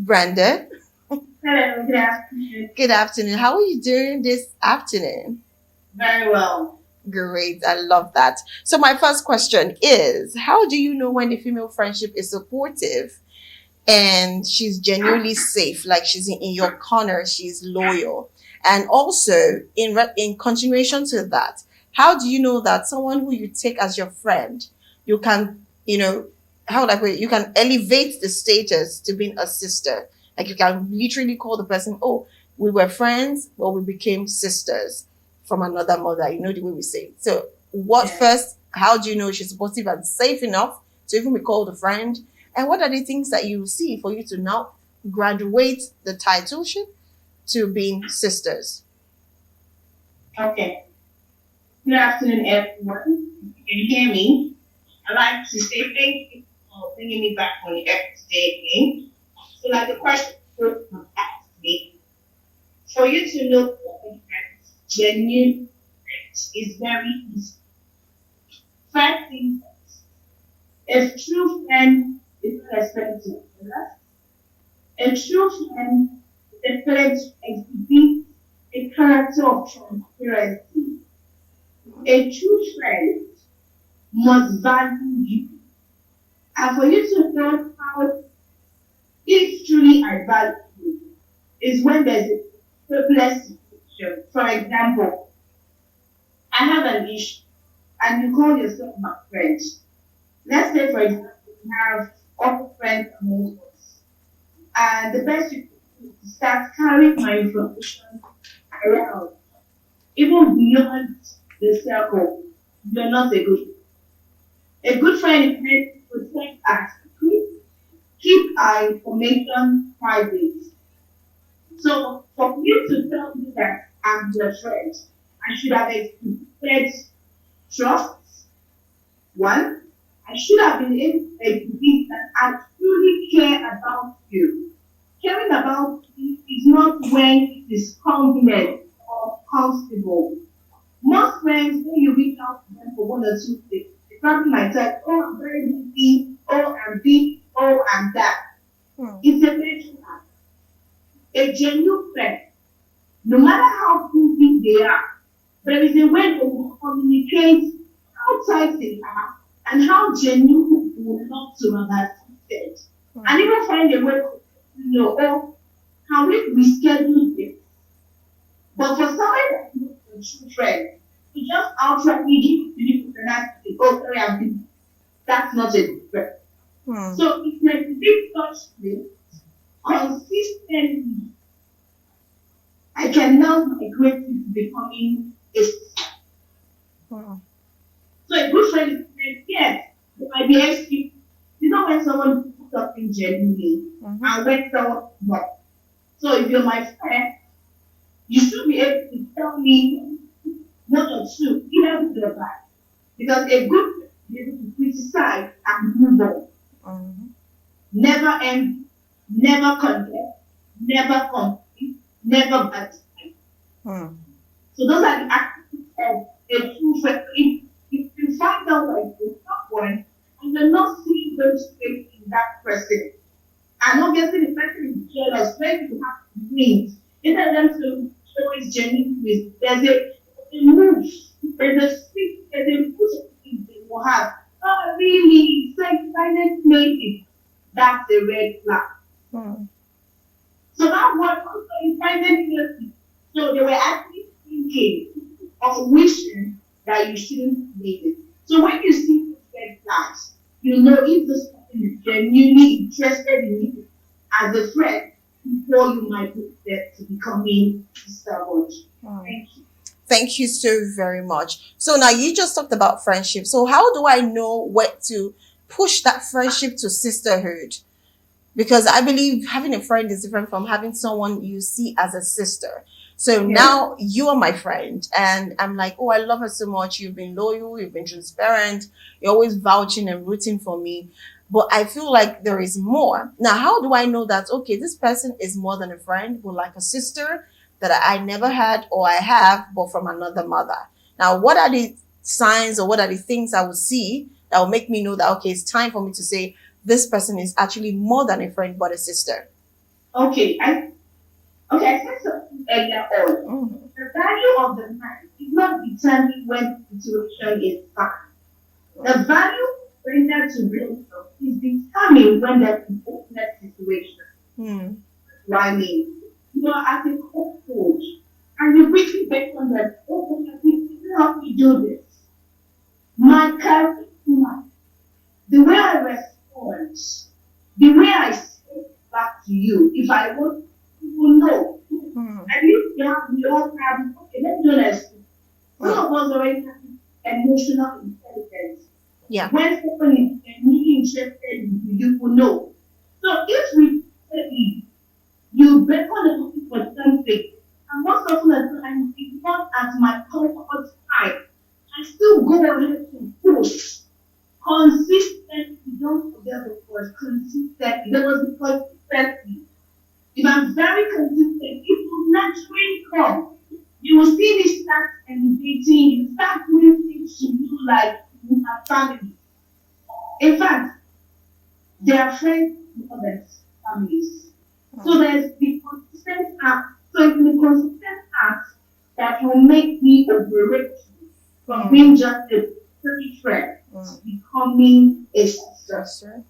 Brandon, Hello, good afternoon. good afternoon. How are you doing this afternoon? Very well. Great, I love that. So, my first question is, how do you know when the female friendship is supportive and she's genuinely safe, like she's in your corner, she's loyal? And also, in continuation to that, how do you know that someone who you take as your friend, you can, how would I put it? You can elevate the status to being a sister. Like you can literally call the person, oh, we were friends, but we became sisters from another mother. You know the way we say it. So, what Yeah. first? How do you know she's supportive and safe enough to even be called a friend? And what are the things that you see for you to now graduate the titleship to being sisters? Okay. Good afternoon, everyone. Can you hear me? I'd like to say thank you for bringing me back on the episode today again. So, like the question asked me, for you to know what genuine friends is very easy. First thing first, a true friend is not expected to others. A true friend is expected to exhibit a character of transparency. A true friend must value you. And for you to know how if truly I value you is when there's a hopeless situation. For example, I have an issue and you call yourself my friend. Let's say, for example, we have other friends among us. And the best you can do is start carrying my information around, even beyond the circle. You're not a good. A good friend is meant to protect our secrets, keep our information private. So for you to tell me that I'm your friend, I should have exhibited trust. One, I should have been able to exhibit that I truly care about you. Caring about you is not when it is convenient or comfortable. Most friends, when you reach out to them for one or two things, they probably might tell, oh, I'm very busy, oh, I'm this, oh, I'm that. Hmm. It's a red flag. A genuine friend, no matter how busy they are, there is a way they will communicate how tight they are and how genuine they would love to have assisted. Hmm. And even find a way to know, oh, can we reschedule this? But for somebody that's not a true friend, to just outrightly give you the night to go, sorry, I'm busy. That's not a good friend. Hmm. So if there's a big touch this consistently, I can now migrate to becoming a Hmm. so a good friend is yes, there might be excuse. You know when someone does something genuinely Mhm. and when someone not. So if you're my friend, you should be able to tell me one or two, either good or bad. Because a good friend is able to criticize and move on. Mhm. Never envy, never condemn, never complain, never backbite. Hmm. So those are the attributes of a true friend. If you find out like you're someone and you're not seeing those traits in that person, and obviously the person is jealous, when you have wins, instead of them to show his genuine ways, there's a move, there's a speak, there's a push they will have. Oh, really? It's like silent maybe. That's a red flag. Hmm. So that was also in silent guilty. So they were actually thinking of wishing that you shouldn't make it. So when you see those red flags, you know if this person is genuinely interested in you as a friend before you might be there to becoming stubborn. Hmm. Thank you. Thank you so very much. So now you just talked about friendship. So how do I know where to push that friendship to sisterhood? Because I believe having a friend is different from having someone you see as a sister. So Yes. now you are my friend, and I'm like, oh, I love her so much. You've been loyal, you've been transparent, you're always vouching and rooting for me. But I feel like there is more. Now, how do I know that, okay, this person is more than a friend, but like a sister that I never had or I have, but from another mother? Now, what are the signs or what are the things I will see that will make me know that, okay, it's time for me to say, this person is actually more than a friend but a sister? Okay, I said something earlier on. Mm-hmm. The value of the man is not determined when the situation is fine. The value rendered to real is determined when there's an hopeless situation. Mm-hmm. What I mean, you are at a coach and you quickly bet on that, oh, you can help me do this. My charisma, the way I respond, the way I speak back to you, if I want, you will know. Mm-hmm. At least we all have, okay, let me do this. Some of us already have emotional intelligence. Yeah. When someone is really interested in you, you will know. So if we say you better than looking for something, and most often the time it's not as my comfort time, I still go ahead to push. Consistently, don't forget the word consistently. There was the consistency. If I'm very consistent, it will naturally come. You will see me start elevating, you start doing things to you like you have family. In fact, they are friends more than families. So there's the consistent act. So it's the consistent act that will make me operate from being just a silly friend to becoming a sister. Sister.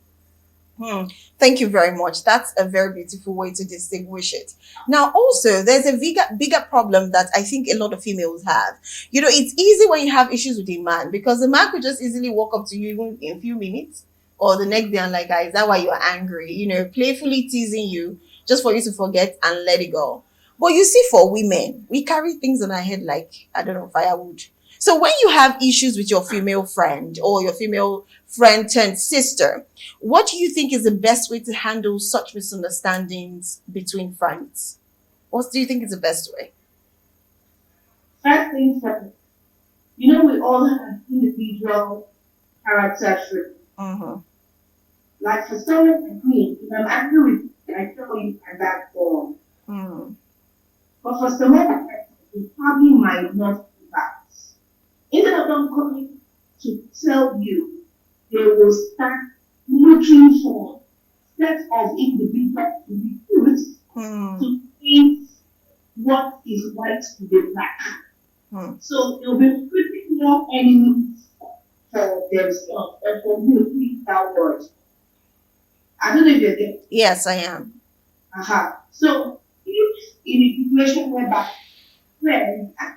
Hmm. Thank you very much. That's a very beautiful way to distinguish it. Now, also, there's a bigger problem that I think a lot of females have. You know, it's easy when you have issues with a man because the man could just easily walk up to you even in a few minutes or the next day and like, "Ah, is that why you're angry?" You know, playfully teasing you just for you to forget and let it go. But you see, for women, we carry things on our head like, I don't know, firewood. So when you have issues with your female friend or your female friend turned sister, what do you think is the best way to handle such misunderstandings between friends? What do you think is the best way? First things first, you know, we all have individual character traits. Mm-hmm. Like for someone like me, if I'm angry with you, I tell you and that's all. Mm-hmm. But for some other person, it probably might not be that. Instead of them coming to tell you, they will start looking for set of individuals to recruit to paint what is white to be black. So they'll be recruiting more enemies for themselves and for you to use that word. I don't know if you're there. Yes, I am. So if in a situation whereby friends and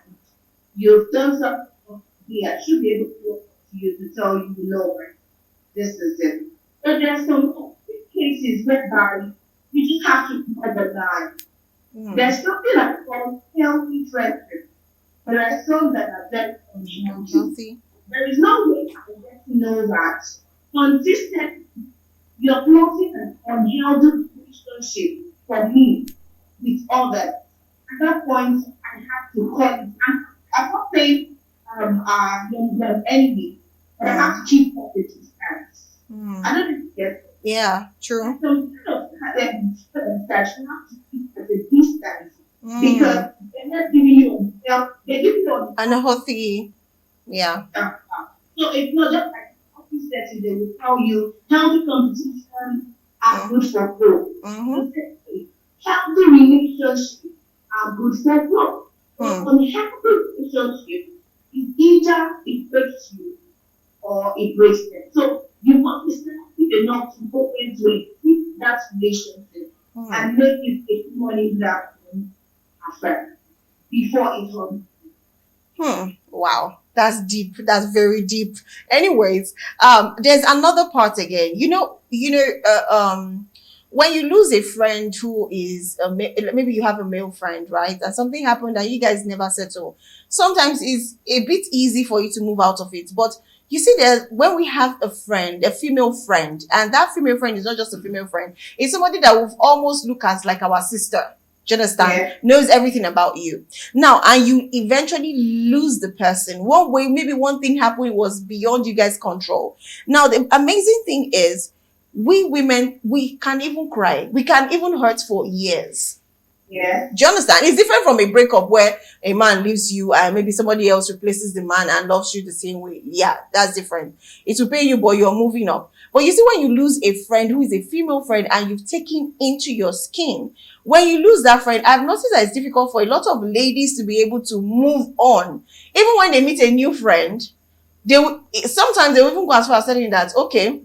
you've done something here, I should be able to talk to you to tell you, no, this is it. But there are some cases whereby you just have to draw the line. There's something like called healthy friendship. There are some that are very unhealthy. There is no way I can get to know that consistently you're closing an unhealthy relationship for me with others. At that point, I have to call it. I'm not saying your enemy, but I have to keep up the distance. I don't know if you get it. Yeah, true. So kind of that you have to keep at a distance because they're not giving you they're giving you unhealthy. Yeah. So it's not just like office setting, they will tell you healthy competition are good for growth. Healthy relationships are good for growth. Unhealthy relationship is either it breaks you or it breaks them. So you must be sensitive enough to go into it, that relationship and make it a money that affair before it comes. Wow. That's deep. That's very deep. Anyways, there's another part again. When you lose a friend who is maybe you have a male friend, right? And something happened that you guys never settle. Sometimes it's a bit easy for you to move out of it. But you see, there when we have a friend, a female friend, and that female friend is not just a female friend, it's somebody that will almost look as like our sister. Do you understand? Yeah. Knows everything about you. Now, and you eventually lose the person. One way, maybe one thing happened was beyond you guys' control. Now, the amazing thing is, we women, we can even cry. We can even hurt for years. Yeah. Do you understand? It's different from a breakup where a man leaves you and maybe somebody else replaces the man and loves you the same way. Yeah, that's different. It will pain you, but you're moving up. But you see, when you lose a friend who is a female friend and you've taken into your skin, when you lose that friend, I've noticed that it's difficult for a lot of ladies to be able to move on. Even when they meet a new friend, sometimes they will even go as far as saying that, okay,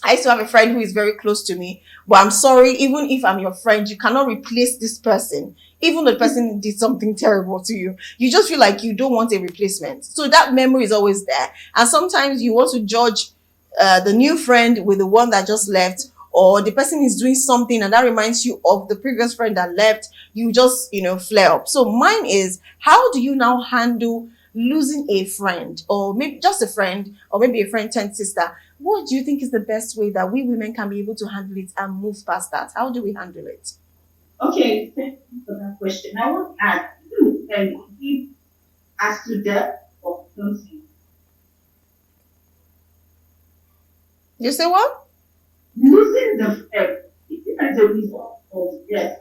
I used to have a friend who is very close to me, but I'm sorry, even if I'm your friend, you cannot replace this person. Even though the person did something terrible to you, you just feel like you don't want a replacement. So that memory is always there. And sometimes you want to judge the new friend with the one that just left, or the person is doing something and that reminds you of the previous friend that left. You just, flare up. So mine is, how do you now handle losing a friend, or maybe just a friend, or maybe a friend turned sister? What do you think is the best way that we women can be able to handle it and move past that? How do we handle it? Okay, thank you for that question. I want to add, if as to death or something, You say what? losing the friend, it is as a result of death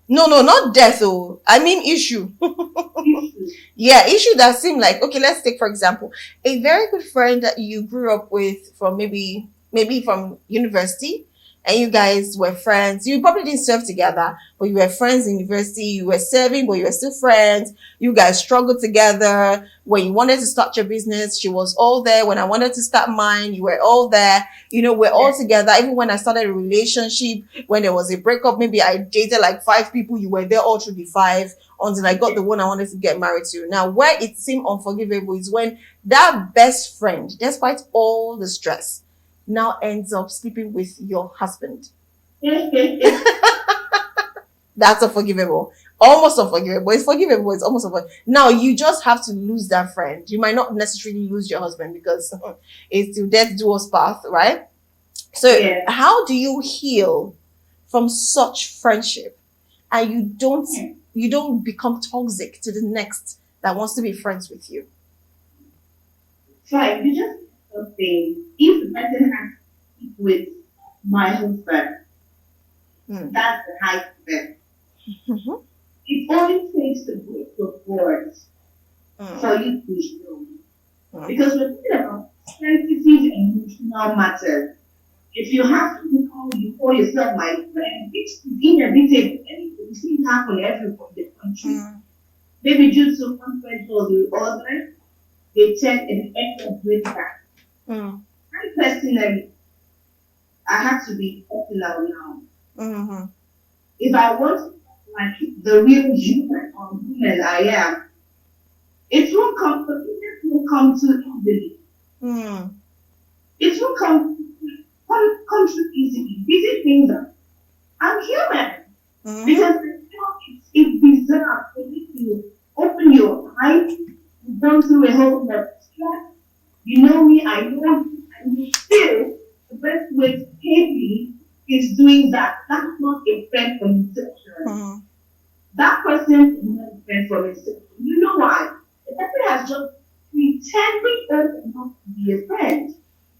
No, not death. Oh, I mean issue. issue. Yeah, issue that seem like, okay, let's take for example a very good friend that you grew up with from maybe from university, and you guys were friends. You probably didn't serve together, but you were friends in university. You were serving, but you were still friends. You guys struggled together. When you wanted to start your business, she was all there. When I wanted to start mine, you were all there. We're all together. Even when I started a relationship, when there was a breakup, maybe I dated like 5 people. You were there all through the 5 until I got the one I wanted to get married to. Now, where it seemed unforgivable is when that best friend, despite all the stress, now ends up sleeping with your husband. That's unforgivable. Almost unforgivable. It's forgivable. It's almost unforgivable. Now, you just have to lose that friend. You might not necessarily lose your husband because it's till death do us part, right? So, Yeah. how do you heal from such friendship and you don't become toxic to the next that wants to be friends with you? Fine, you just something. If the person has to speak with my husband, Mm. that's the height of it. Mhm. It only takes the break of words Mm. for you to show. Mm. Because we're talking about sensitive emotional matters. If you have to you call yourself my friend, it's inevitable. Anything you see happen everywhere in the country. Mm. Maybe due to one friend or the other, they tend and end up doing that. Mm. I personally, I have to be personal now. Mhm. If I want like the real human or woman I am, it won't come too easily. Mm. It won't come too easily. These are things that I'm human. Mhm. Because it's bizarre for you to open your eyes, you've gone through a whole lot of stress. You know me, I know you, and you feel the best way to pay me is doing that. That's not a friend from inception. Mhm. That person is not a friend from inception. You know why? The person has just pretending enough to be a friend.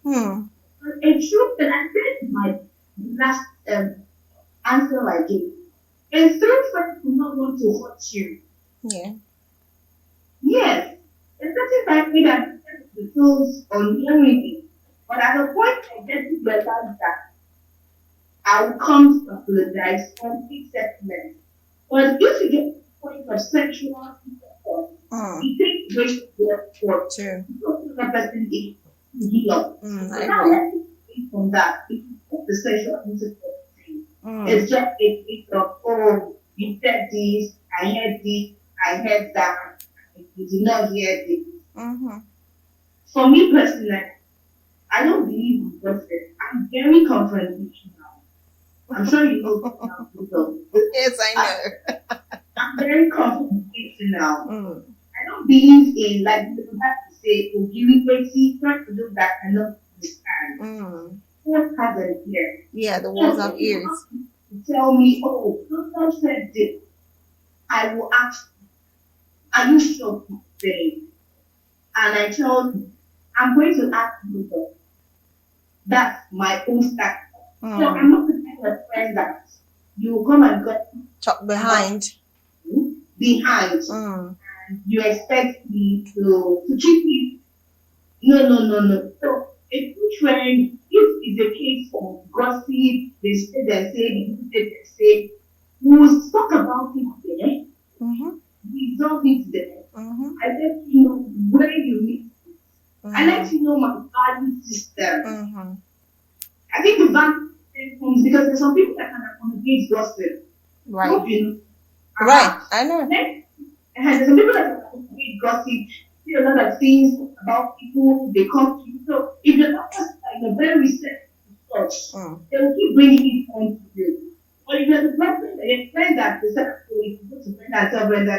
Mm. But a truth that I said in my last answer I gave. A true friend will not want to hurt you. Yeah. Yes, it's certain time me that the tools unknowingly. But at the point I get to realize that I will come to apologize for big settlement. But if you get to the point of sexual intercourse, Mm. it takes great work for True. the person is to heal up. Mm. So I now agree. let's take from that. If you put the sexual intercourse thing, Mm. it's just a case of, oh, you said this, I heard that, you did not hear this. Mhm. For me personally, I don't believe in gossip. I'm very confrontational. I'm sure you know this now, Google. Yes, I know. I'm very confrontational. Mm. I don't believe in, like you have to say, oh, giving mercy, try to do that cannot understand. Mm. What has an ear? Yeah, the So walls have if you ears. want to tell me, oh, so said this, I will ask, are you sure to say? And I told him, I'm going to ask you. That's my own stack. So Mm. I'm not the kind of friend that you will come and get Talk behind. behind. Mm. You expect me to treat you. No. So A true friend, if it's a case of gossip, they say, we'll talk about it there, Mm-hmm. resolve it there. Mm-hmm. I let you know where you need. I let Mm-hmm. you know my value system. Mm-hmm. I think the value system comes because there's some people that can accommodate gossip. Right. Hope you know. Right. Uh-huh. I know. And there's some people that can accommodate gossip, see a lot of things about people, they come to you. So if you're not just like a very receptive to such, Mm. they will keep bringing it on to you. But if you're the person, a friend that the second if you go to Brenda and tell Brenda,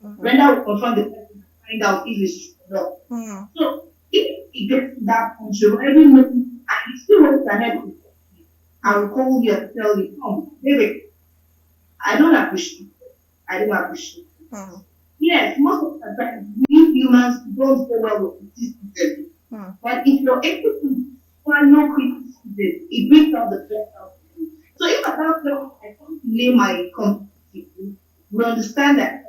Mm-hmm. Brenda will confront the person and find out if it's true or not. Mm-hmm. So if it gets to that point, you already know, and you still want to help you, I will call you and tell you, come, baby, I don't appreciate it. I don't appreciate it. Mm-hmm. Yes, most of the time, we humans don't go well with criticism. Mm-hmm. But if you're able to swallow criticism, it brings out the best out of you. So if I come to lay my competency, we understand that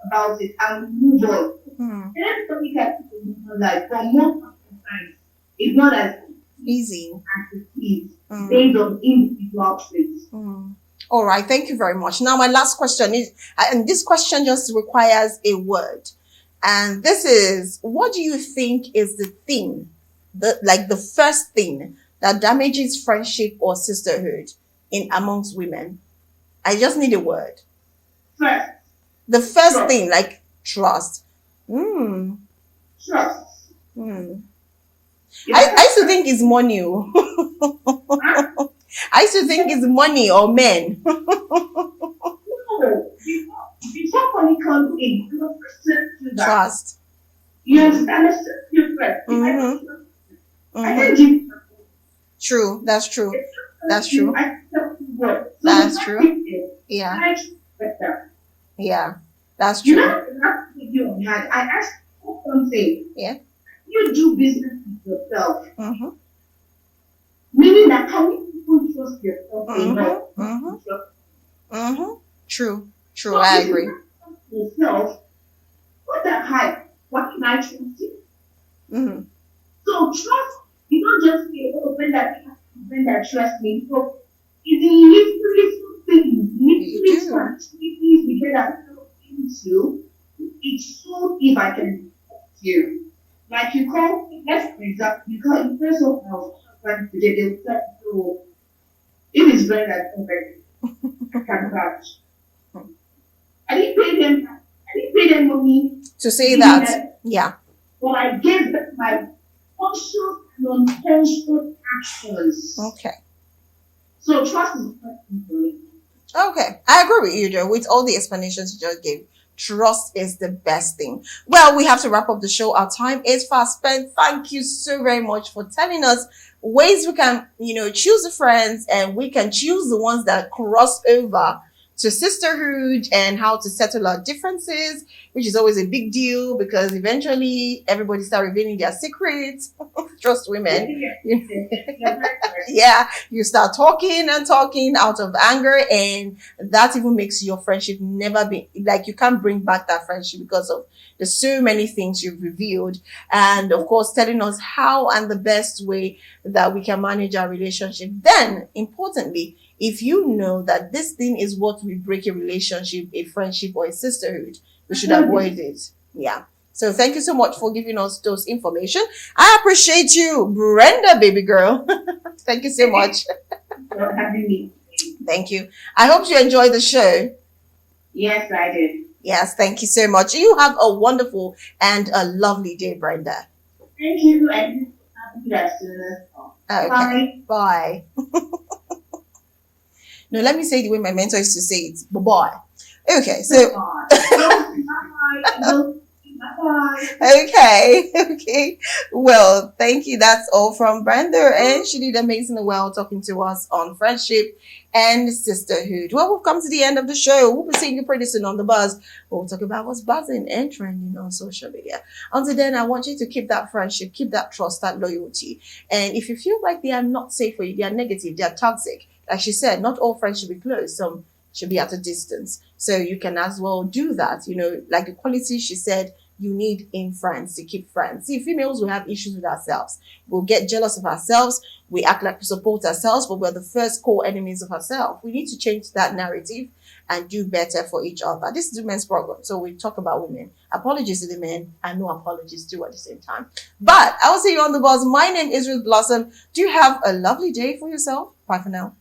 about it and move on. Mm-hmm. And everybody can move on life, but most of the time, it's not as Easy. as it is Mm. based on individual traits. Mm. All right. Thank you very much. Now, my last question is, and this question just requires a word. And this is, what do you think is the thing, the first thing that damages friendship or sisterhood in amongst women? I just need a word. First, The first Trust. thing, like trust. Hmm. trust. Hmm. If I used to think it's money. Oh. Huh? I used to think it's money or men. No, before money comes in, you must accept that. Trust. You understand? Accept your friend. If I don't trust you, I Hmm. can't give you trust. True. That's true. If I That's trust you, true. I accept your word. So That's the true. fact is, Yeah. I trust better. Yeah. That's You true. know, last video I had, I asked you something. Yeah. You do business with yourself, Mm-hmm. meaning that can you even trust yourself Mhm, enough? mhm. To trust Mm-hmm. True. True. So I if you agree. can't trust yourself, what the heck? Why can I trust you? Mm-hmm. So trust, you don't just say, oh, when that trust me. So it's in little things, You little do. activities we get ourselves into. It's so if I can trust you. Like you call, let's for example, you call in person of husband today, they will tell you, if it's very like, okay, I can vouch. I didn't pay them money To to say give me that. that, Yeah. but I gave them my conscious and unconscious actions. Okay. So trust is the first thing for me. Okay. I agree with you, Joe. With all the explanations you just gave, trust is the best thing. Well, we have to wrap up the show. Our time is fast spent. Thank you so very much for telling us ways we can, choose the friends, and we can choose the ones that cross over to sisterhood, and how to settle our differences, which is always a big deal because eventually everybody start revealing their secrets. Trust women. You're very correct. Yeah, you start talking and talking out of anger, and that even makes your friendship never be like, you can't bring back that friendship because of the so many things you've revealed. And of course, telling us how and the best way that we can manage our relationship. Then, importantly, if you know that this thing is what will break a relationship, a friendship, or a sisterhood, we should avoid it. Yeah. So thank you so much for giving us those information. I appreciate you, Brenda, baby girl. Thank you so much. For having me. Thank you. I hope you enjoyed the show. Yes, I did. Yes, thank you so much. You have a wonderful and a lovely day, Brenda. Thank you, and have a good afternoon. Okay. Bye. Bye. No, let me say it the way my mentor used to say it. Bye-bye. Okay, so Bye. Bye. okay, okay. Well, thank you. That's all from Brenda, and she did amazingly well talking to us on friendship and sisterhood. Well, we've come to the end of the show. We'll be seeing you pretty soon on the buzz. We'll talk about what's buzzing and trending on social media. Until then, I want you to keep that friendship, keep that trust, that loyalty. And if you feel like they are not safe for you, they are negative, they are toxic, like she said, not all friends should be close. Some should be at a distance. So you can as well do that. Like the quality she said, you need in friends to keep friends. See, females will have issues with ourselves. We'll get jealous of ourselves. We act like we support ourselves, but we're the first core enemies of ourselves. We need to change that narrative and do better for each other. This is women's program, so we talk about women. Apologies to the men and no apologies too at the same time. But I will see you on the bus. My name is Ruth Blossom. Do you have a lovely day for yourself? Bye for now.